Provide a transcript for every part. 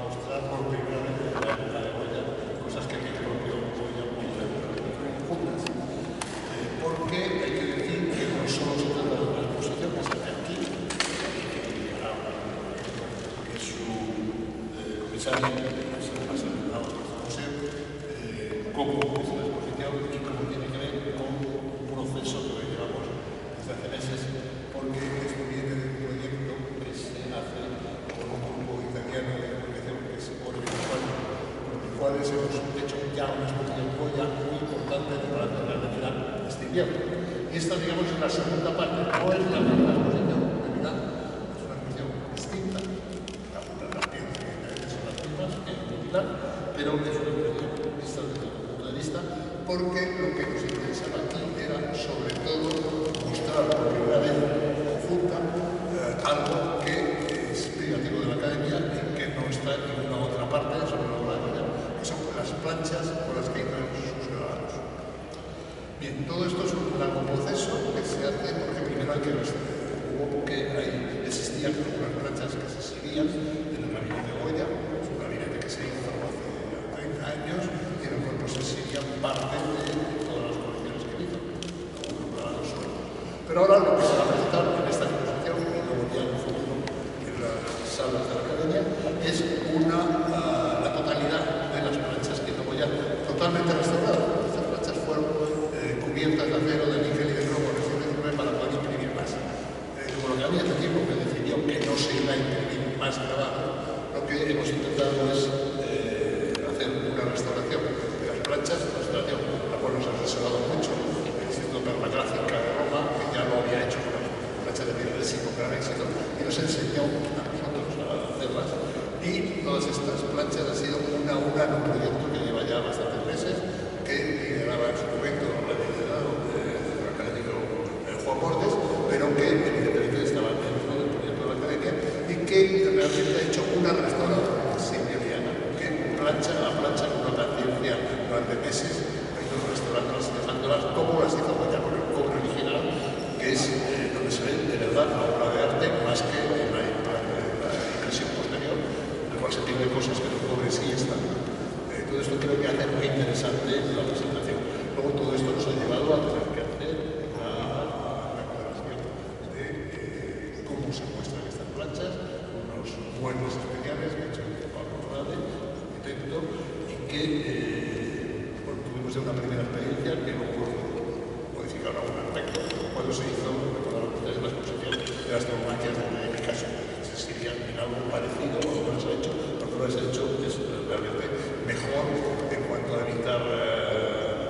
mostrar por primera vez en la época de Goya cosas que el propio Goya puso juntas. Porque hay que decir que no solo se trata de una exposición que se hace aquí, que su comisario se lo pasa al lado del museo, cómo es la exposición y cómo tiene que ver con un proceso que llevamos desde hace meses, porque esto viene de un proyecto que se hace con un grupo italiano de comunicación que es Audiovisual, con el cual hemos hecho ya una exposición Goya muy importante para terminar de mirar este invierno. Y esta, digamos, es la segunda parte, no es la primera exposición de Milán, es una exposición distinta, las piezas son las mismas que en Milán, pero es una exposición vista desde otro punto de vista, porque lo que nos interesaba aquí era sobre todo mostrar por primera vez conjunta algo que es privativo de la Academia y que no está en ninguna otra parte sobre la obra de Goya, que son las planchas con las que entran sus grabados. Bien, todo esto es un largo proceso que se hace porque primero hay que existían unas planchas que se seguían en el gabinete de Goya, es un gabinete que se hizo hace 30 años y en el cual se seguían parte de todas las colecciones que hizo, como grabados solo. Pero ahora lo que se va a presentar en esta exposición y luego ya en el futuro en las salas de la Academia es la totalidad de las planchas que hizo Goya totalmente restauradas. Estas planchas fueron cubiertas de acero, de níquel y de cromo en el siglo XIX para poder imprimir más. Como lo que había este tiempo que decidió que no se iba a imprimir más trabajo, lo que hemos intentado es hacer una restauración de las planchas, la cual nos ha asesorado mucho el Instituto Perla Gráfica de Roma, que ya lo había hecho con las planchas de Piranesi con gran éxito, y nos enseñó a nosotros a hacerlas. Y todas estas planchas han sido una en un proyecto que lleva ya bastantes meses, que lideraba en su momento el liderado del académico Juan Bordes, pero que evidentemente estaba dentro del proyecto de la Academia y que realmente ha hecho una restauración siberiana, que plancha a plancha con una paciencia durante meses, ha ido restaurándolas y dejándolas como las hizo Goya con el cobre original, que es donde se ve de verdad la obra de arte más que en la impresión posterior, en la cual se pierden cosas que en el cobre sí están. Todo esto creo que hace muy interesante la presentación. Luego todo esto nos ha llevado a tener que hacer una remodelación de cómo se muestran estas planchas, unos muebles especiales que ha hecho Pablo Rade, arquitecto, y que tuvimos una primera experiencia que no puedo modificar algún aspecto cuando se hizo, recordaron ustedes, la exposición de las tauromaquias de Picasso. Se seguían en algo parecido a lo que se ha hecho, lo que se ha hecho es realmente mejor en cuanto a evitar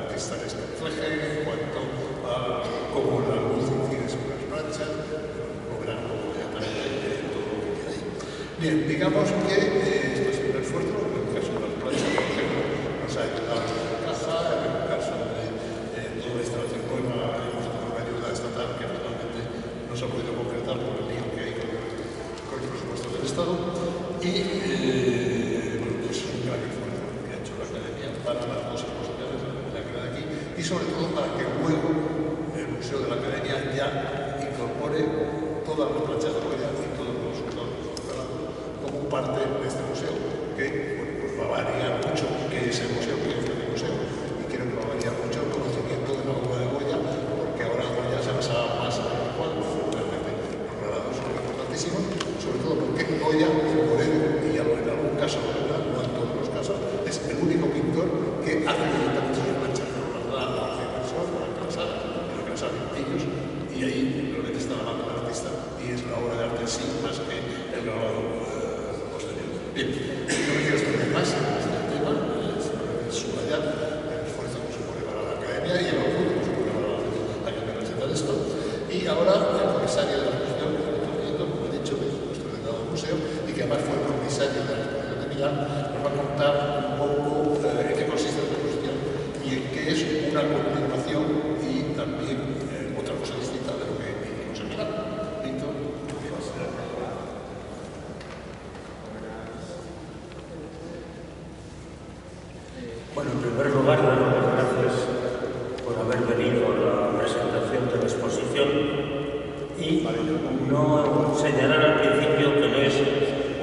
cristales que reflejen, en cuanto a cómo la luz incide sobre las planchas, lograr todo lo que queda ahí. Bien, digamos que esto es un esfuerzo, en el caso de las planchas, por ejemplo, nos ha ayudado a la casa, en el caso de toda la instalación nueva, hemos tenido una ayuda estatal que finalmente no se ha podido concretar por el lío que hay con el presupuesto del Estado, y pues es un gran esfuerzo que ha hecho la Academia para las dos exposiciones de la que queda aquí y sobre todo para que luego el Museo de la Academia ya incorpore todas las planchas de Goya y todos los grabados como parte de este museo, que bueno, pues va a variar mucho qué es el museo, qué es el museo, y creo que va a variar mucho el conocimiento de la obra de Goya, porque ahora Goya se basaba más en el cuadro, realmente los grabados son importantísimos, sobre todo porque Goya, el modelo, y en algún caso, no en todos los casos, es el único pintor que hace directamente sus planchas, no las da a la inversor, a la calzada, lo que las hacen ellos, y ahí realmente está la mano del artista, y es la obra de arte en sí, más que el grabado posterior. Bien, no me quiero extender más en este tema, es subrayar el esfuerzo que supone para la Academia y el orgullo que supone para la Academia presentar esto, y ahora el comisario de la exposición, como he dicho, que es nuestro delegado del museo, y que además fue el comisario de la exposición de Milán, nos va a contar un poco en qué consiste la exposición y en qué es una continuación y también otra cosa distinta de lo que hicimos en Milán. Víctor, ¿qué vas a hacer? Bueno, en primer lugar, dar las gracias por haber venido a la presentación de la exposición y no señalar al principio que no es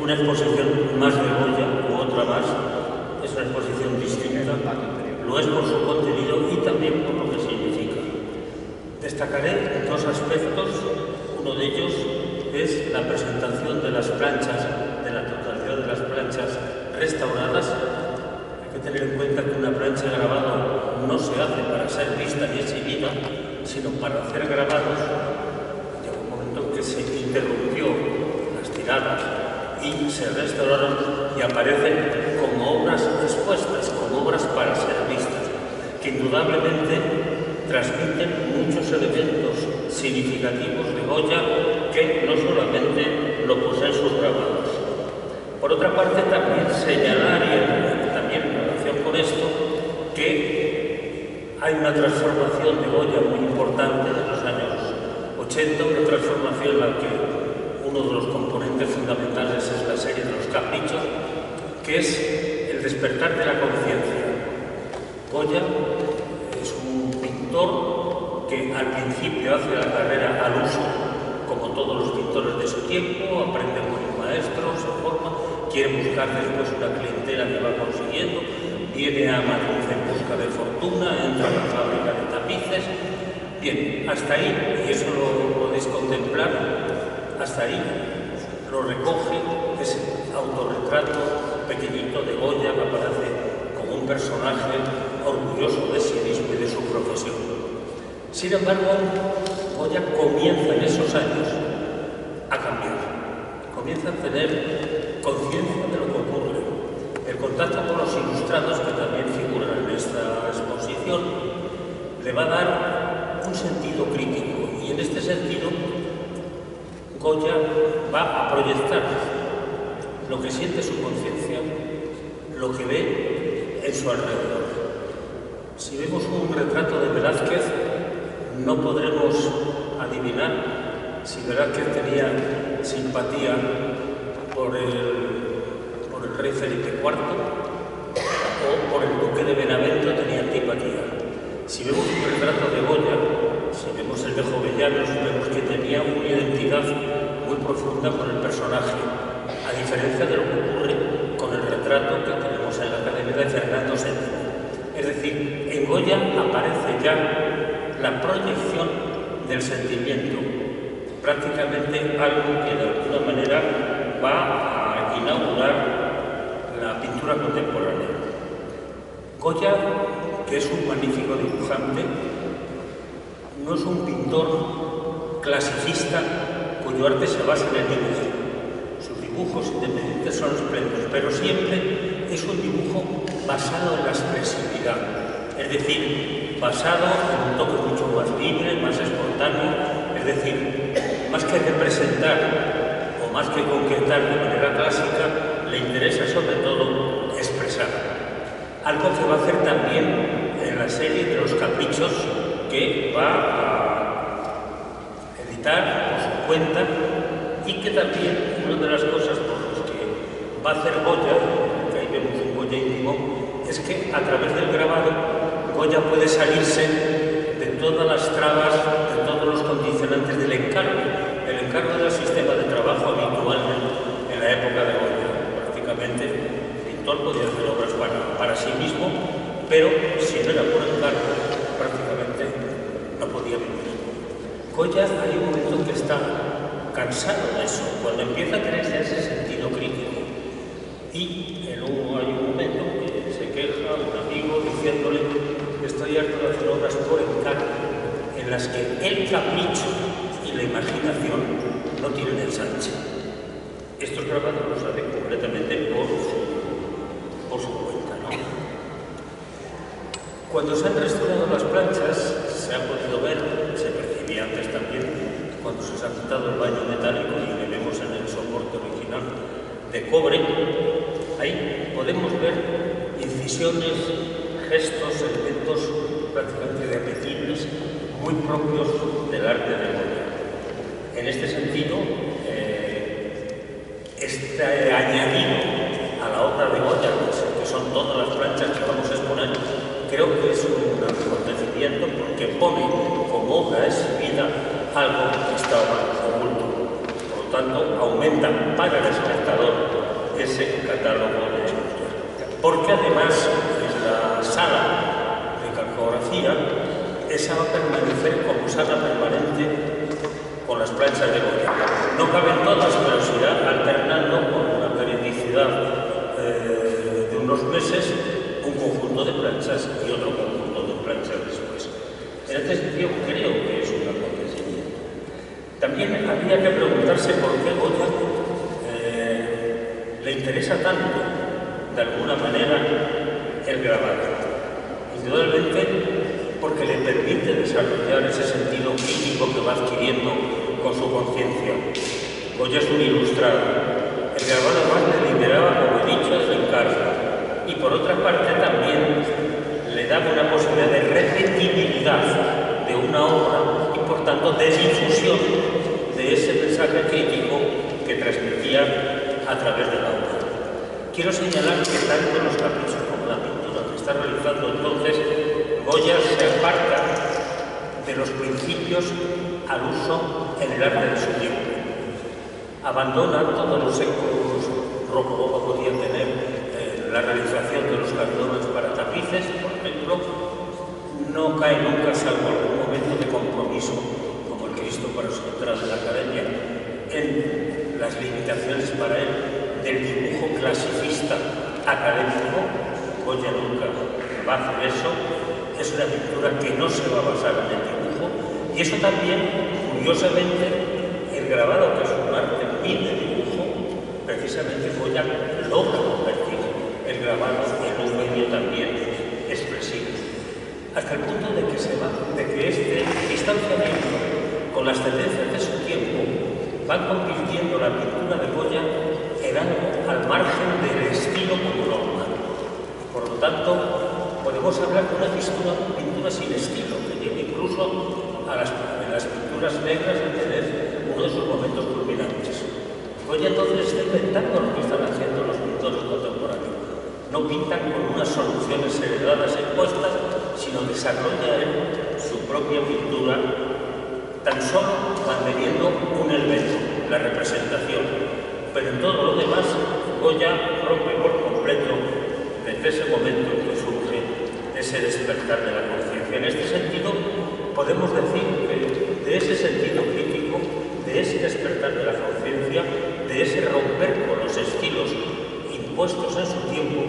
una exposición más de Goya u otra más, es una exposición distinta, lo es por su contenido y también por lo que significa. Destacaré dos aspectos. Uno de ellos es la presentación de las planchas, de la totalidad de las planchas restauradas. Hay que tener en cuenta que una plancha de grabado no se hace para ser vista y exhibida, sino para hacer grabados. Llegó un momento en que se interrumpió las tiradas y se restauraron y aparecen como obras expuestas, como obras para ser vistas, que indudablemente transmiten muchos elementos significativos de Goya que no solamente lo poseen sus grabados. Por otra parte, también señalar, y también en relación con esto, que hay una transformación de Goya muy importante de los años 80, una transformación en la que uno de los componentes fundamentales es la serie de los caprichos, que es el despertar de la conciencia. Goya es un pintor que al principio hace la carrera al uso, como todos los pintores de su tiempo, aprende con un maestro, se forma, quiere buscar después una clientela que va consiguiendo, viene a Madrid en busca de fortuna, entra a la fábrica de tapices. Bien, hasta ahí, y eso lo podéis contemplar, hasta ahí lo recoge ese autorretrato pequeñito de Goya que aparece como un personaje orgulloso de sí mismo y de su profesión. Sin embargo, Goya comienza en esos años a cambiar, comienza a tener conciencia de lo que ocurre. El contacto con los ilustrados, que también figuran en esta exposición, le va a dar un sentido crítico, y en este sentido Goya va a proyectar lo que siente su conciencia, lo que ve en su alrededor. Si vemos un retrato de Velázquez, no podremos adivinar si Velázquez tenía simpatía por el rey Felipe IV o por el duque de Benavente tenía antipatía. Si vemos un retrato de Goya, si vemos el de Jovellanos, vemos que tenía una identidad muy profunda con el personaje, a diferencia de lo que ocurre con el retrato que tenemos en la Academia de Fernando VII. Es decir, en Goya aparece ya la proyección del sentimiento, prácticamente algo que de alguna manera va a inaugurar la pintura contemporánea. Goya, que es un magnífico dibujante, no es un pintor clasicista cuyo arte se basa en el dibujo. Sus dibujos independientes son espléndidos, pero siempre es un dibujo basado en la expresividad, es decir, basado en un toque mucho más libre, más espontáneo, es decir, más que representar o más que concretar de manera clásica, le interesa sobre todo expresar. Algo que va a hacer también en la serie de los caprichos que va a editar por su cuenta, y que también una de las cosas por las que va a hacer Goya, que ahí vemos un Goya íntimo, es que a través del grabado Goya puede salirse de todas las trabas, de todos los condicionantes del encargo. El encargo era el sistema de trabajo habitual en la época de Goya. Prácticamente el pintor podía hacer obras para sí mismo, pero si no era por encargo, prácticamente no podía vivir. Goya hay un momento en que está cansado de eso, cuando empieza a tener ese sentido crítico. Y hay un momento que se queja un amigo diciéndole: estoy harto de hacer obras por encargo, en las que el capricho y la imaginación no tienen ensanche. Estos grabados los hace completamente por su cuenta, ¿no? Cuando se han restaurado las planchas, se ha podido ver, se percibía antes también, cuando se ha quitado el baño metálico y le vemos en el soporte original de cobre, ahí podemos ver incisiones, gestos, elementos prácticamente repetibles, muy propios del arte de Goya. En este sentido, este añadido a la obra de Goya, que son todas las planchas que vamos a exponer, creo que es un acontecimiento porque pone como obra exhibida algo que estaba oculto. Por lo tanto, aumenta para el espectador ese catálogo de escultura. Porque además, en la sala de calcografía, esa va a permanecer como sala permanente con las planchas de Goya. No caben todas, pero se irá alternando con una periodicidad de unos meses, un conjunto de planchas y otro conjunto de planchas después. En este sentido, creo que es un acontecimiento. También habría que preguntarse por qué Goya le interesa tanto, de alguna manera, el grabado. Indudablemente, porque le permite desarrollar ese sentido crítico que va adquiriendo con su conciencia. Goya es un ilustrado. El grabado además le liberaba, como he dicho, del encargo. Y por otra parte también le daba una posibilidad de repetibilidad de una obra y por tanto de difusión de ese mensaje crítico que transmitía a través de la obra. Quiero señalar que tanto los caprichos como la pintura que está realizando entonces, Goya se aparta de los principios al uso en el arte de su tiempo. Abandona todos los ecos rococó que podía tener la realización de los galardones para tapices, por ejemplo. No cae nunca, salvo algún momento de compromiso, como el Cristo para su entrada en la Academia, en las limitaciones para él del dibujo clasicista académico. Goya nunca va a hacer eso. Es una pintura que no se va a basar en el dibujo, y eso también, curiosamente, el grabado, que es un arte muy de dibujo, precisamente Goya logra convertir el grabado en un medio también expresivo. Hasta el punto de que este distanciamiento con las tendencias de su tiempo va convirtiendo la pintura de Goya en algo al margen del estilo como norma. Por lo tanto, podemos hablar de una pintura sin estilo, que llega incluso a las pinturas negras de tener uno de sus momentos culminantes. Goya entonces está inventando lo que están haciendo los pintores contemporáneos. No pintan con unas soluciones heredadas e impuestas, sino desarrolla él su propia pintura, tan solo manteniendo un elemento, la representación. Pero en todo lo demás, Goya rompe por completo desde ese momento en que surge ese despertar de la conciencia. En este sentido, podemos decir que de ese sentido crítico, de ese despertar de la conciencia, de ese romper con los estilos impuestos en su tiempo,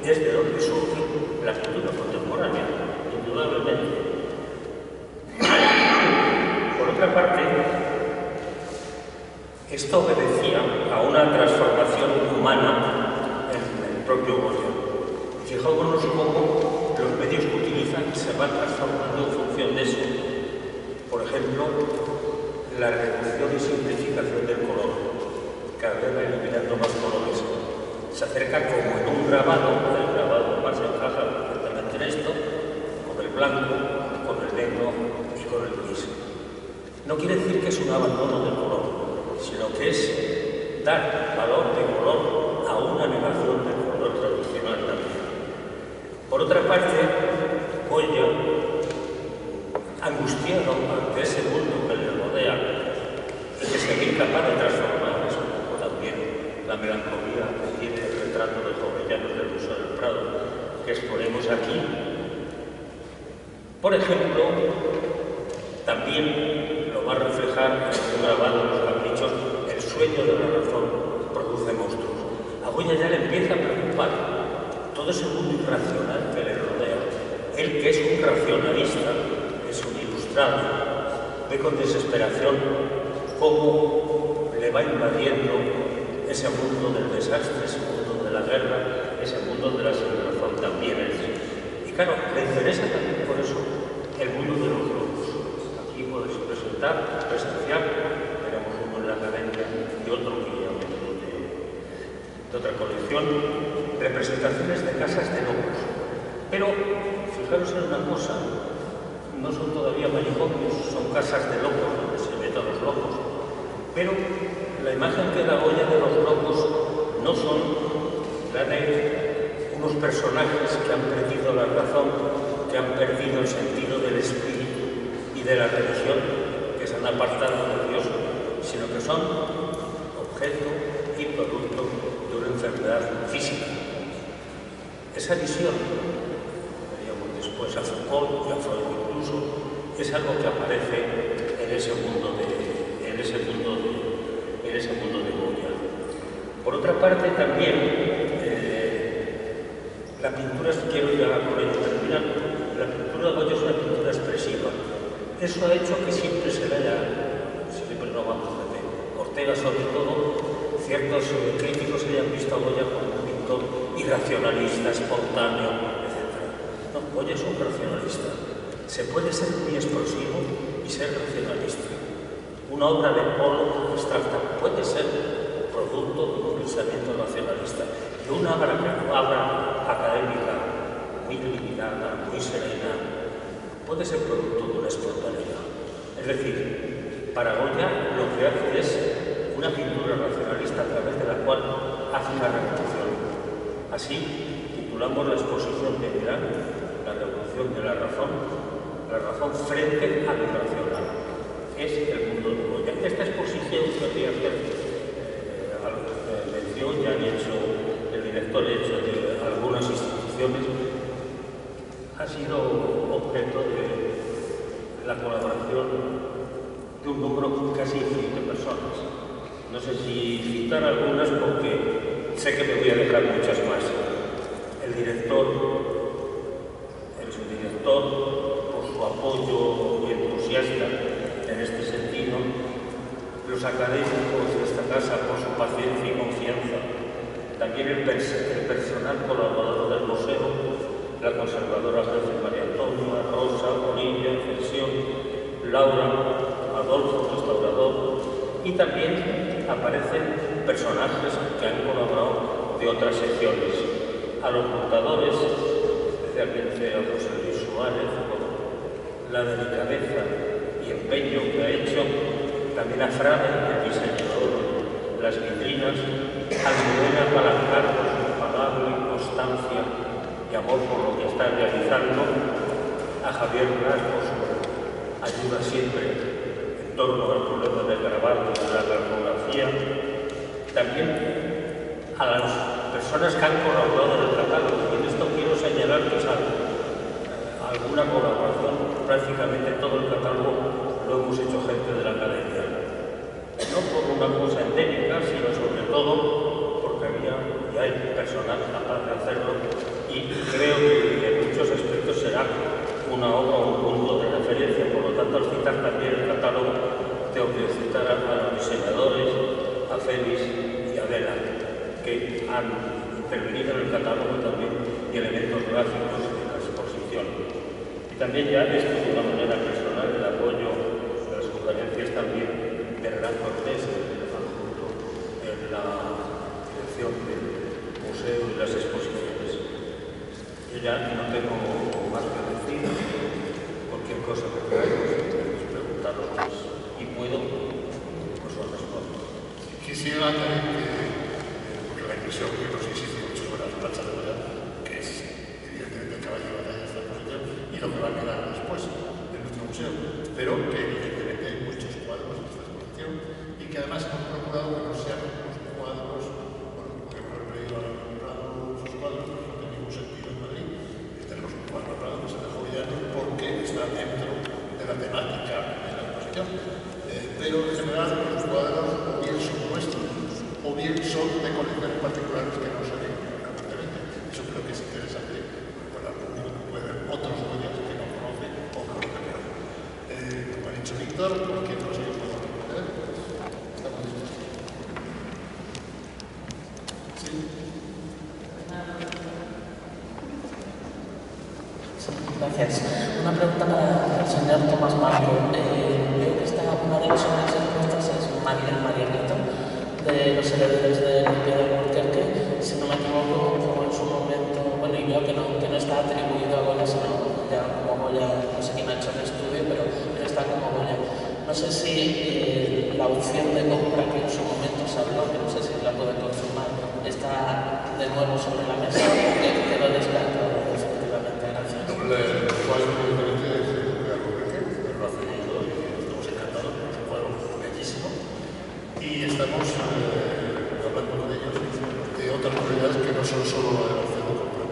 es de donde surge la pintura contemporánea, indudablemente. Por otra parte, esto obedecía a una transformación humana en el propio Goya. Fijámonos cómo los medios que utilizan se van transformando en función de eso. Por ejemplo, la reducción y simplificación del color. Cada vez va eliminando más colores. Se acerca como en un grabado, el grabado más encaja perfectamente en esto, con el blanco, con el negro y con el gris. No quiere decir que es un abandono del color, sino que es dar valor de color a una negación del color tradicional también. Por otra parte, Goya, angustiado ante ese mundo que le rodea y que se ve incapaz de transformar, es un poco también la melancolía que tiene el retrato de Jovellanos del Museo del Prado que exponemos aquí. Por ejemplo, también lo va a reflejar en un grabado de los caprichos, el sueño de la razón produce monstruos. A Goya ya le empieza a preocupar todo ese mundo irracional que le rodea. Él, que es un racionalista, es un ilustrado, ve con desesperación cómo le va invadiendo ese mundo del desastre, ese mundo de la guerra, ese mundo de la sinrazón también. Y claro, le interesa también por eso el mundo de los locos. Aquí podéis presenciar, tenemos uno en la Academia y otro que ya venido de otra colección, representaciones de casas de locos. Pero fijaros en una cosa, no son todavía manicomios, son casas de locos donde se meten a los locos. Pero la imagen que da Goya de los locos no son la de unos personajes que han perdido la razón, que han perdido el sentido del espíritu y de la religión, que se han apartado de Dios, sino que son Esa visión, veríamos después a Foucault y a Freud incluso, es algo que aparece en ese mundo de Goya. Por otra parte, también, la pintura, si quiero ya por ello terminar, la pintura de Goya es una pintura expresiva. Eso ha hecho que siempre no vamos a ver. Ortega, sobre todo, ciertos críticos hayan visto a Goya como un pintor irracionalista, espontáneo, etc. No, Goya es un racionalista. Se puede ser muy explosivo y ser racionalista. Una obra de Pollock abstracta puede ser producto de un pensamiento racionalista. Y una obra académica muy limitada, muy serena, puede ser producto de una espontaneidad. Es decir, para Goya lo que hace es una pintura racionalista a través de la cual hace una revolución. Así titulamos la exposición de Milán, La revolución de la razón frente al irracional. Es el mundo de Goya. Esta exposición que había hacer mención, ya han hecho el director de algunas instituciones, ha sido objeto de la colaboración de un número casi infinito de personas. No sé si citar algunas porque sé que me voy a dejar muchas más. El director, el subdirector, por su apoyo y entusiasta en este sentido, los académicos de esta casa por su paciencia y confianza, también el personal colaborador del museo, la conservadora jefe María Antonia, Rosa, Olivia, Cesión, Laura, Adolfo, restaurador, y también aparecen personajes que han colaborado de otras secciones. A los montadores, especialmente a José Luis Suárez, por la delicadeza y empeño que ha hecho, también a Frade, el diseñador de las vitrinas, a Miguel Apalancar por su impagable constancia y amor por lo que está realizando, a Javier Blas por su ayuda siempre en torno al problema del grabado y de la cartografía, también a las personas que han colaborado en el catálogo. Y en esto quiero señalar que alguna colaboración, prácticamente todo el catálogo lo hemos hecho gente de la academia. No por una cosa endémica, sino sobre todo porque había y hay personal capaz de hacerlo, y creo que en muchos aspectos será una obra o un punto de referencia. Por lo tanto, al citar también el catálogo, tengo que citar a los diseñadores, a Félix y a Vela, que han intervenido en el catálogo también y elementos gráficos de la exposición. Y también ya esto de una manera personal, el apoyo de las sugerencias también de Hernán Cortés, en la dirección del museo y las exposiciones. Yo ya no tengo más que decir. Cualquier cosa que queráis preguntaros más y puedo, pues os respondo. Quisiera también porque la impresión que nos insiste mucho sobre las planchas de Goya, que es evidentemente el caballo de batalla de esta exposición y lo que va a quedar después en nuestro museo, pero que evidentemente hay muchos cuadros en esta exposición y que además hemos procurado que no sean unos cuadros, bueno, porque por el periodo han comprado esos cuadros, pero no tiene ningún sentido en Madrid. Tenemos un cuadro comprado que es el de Joviano porque está dentro de la temática de la exposición. Pero en general los cuadros o bien son nuestros o bien son de colecciones particulares que no se ven permanentemente. Eso creo que es interesante para el público que puede ver otros Goyas que no conoce o que no recuerda. Como ha dicho Víctor, cualquier cosa que pueda responder, estamos dispuestos. ¿Sí? Gracias. Una pregunta para el señor Tomás Marco. Veo que está una de las obras expuestas es Marianito, de los herederos de Pedro Alburquerque. Si no me equivoco, como en su momento, bueno, y veo que no está atribuido a Goya, sino ya como Goya, no sé quién ha hecho el estudio, pero está como Goya. No sé si la opción de compra que en su momento se habló, que no sé si la puede confirmar, está de nuevo sobre la mesa, porque quedó descartado efectivamente. Gracias. ¿Cuál es la diferencia de Alburquerque? Lo hace todo y estamos encantados, es un cuadro bellísimo. Y estamos hablando con ellos de otras propiedades que no son solo la de Alfredo Compra.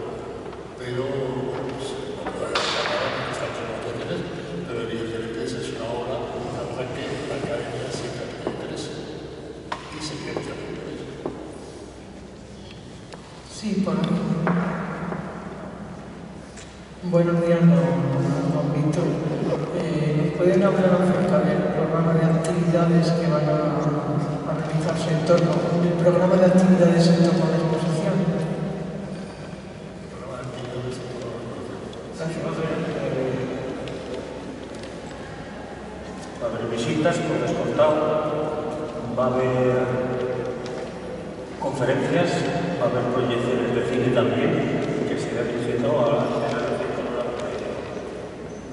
pero pues, no puede acabar porque estamos en actuaciones, pero evidentemente esa es una obra a la que la academia siempre tiene interés y se quiere tener interés. Sí, por aquí. Buenos días, don Víctor. ¿Nos pueden hablar acerca del programa de actividades que van a realizarse en torno a la exposición? Va a haber visitas, por descontado, va a haber conferencias, va a haber proyecciones de cine también, que se han visitado a la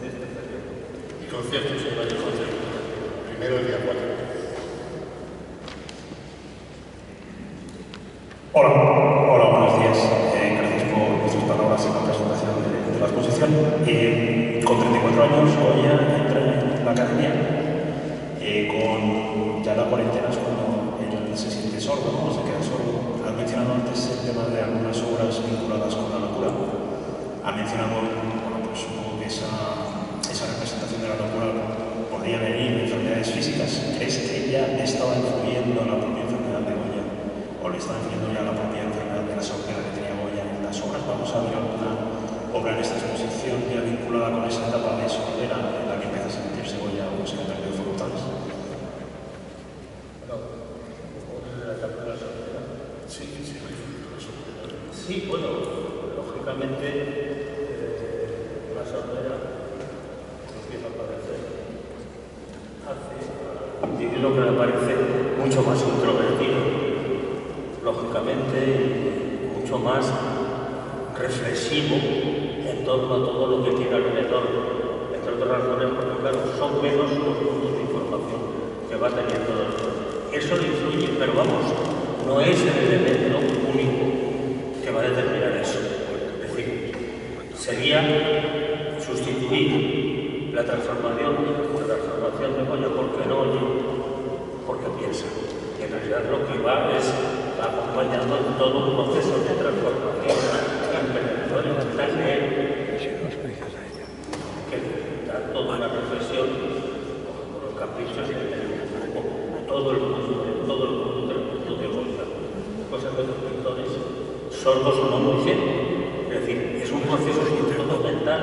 de este periodo. Y conciertos, hay varios conciertos. Primero el día 4. Hola, buenos días. Gracias por vuestras palabras en la presentación de la exposición. Con 34 años, Goya entra en la academia. Con ya la cuarentena es cuando él se siente sordo, ¿no? Se queda sordo. Has mencionado antes el tema de algunas obras vinculadas con la locura. Ha mencionado, bueno, pues supongo que esa representación de la locura podría venir de enfermedades físicas. ¿Crees que ya estaba influyendo en la propia enfermedad de Goya? ¿O le está influyendo ya la propia enfermedad de la sordera que tenía Goya en las obras? Vamos a ver alguna obra en esta exposición ya vinculada con esa etapa de sordera en la que empieza a sentirse Goya o se ha perdido facultades. Sí, bueno, lógicamente la sordera empieza a aparecer hace lo que me parece mucho más introvertido, lógicamente, y mucho más reflexivo en torno a todo lo que tiene alrededor, entre otras razones, porque claro, son menos los puntos de información que va teniendo. Eso le influye, pero vamos, no es el elemento único que va a determinar eso. Es decir, sería sustituir la transformación de Goya porque no oye, porque piensa. Y en realidad lo que va es acompañando en todo un proceso de transformación emprendedor y mental de él, que da toda una reflexión por los caprichos que tenemos, todo el mundo del mundo de Goya, cosas que los pintores sordos o no muy bien. Es decir, es un proceso sobre todo mental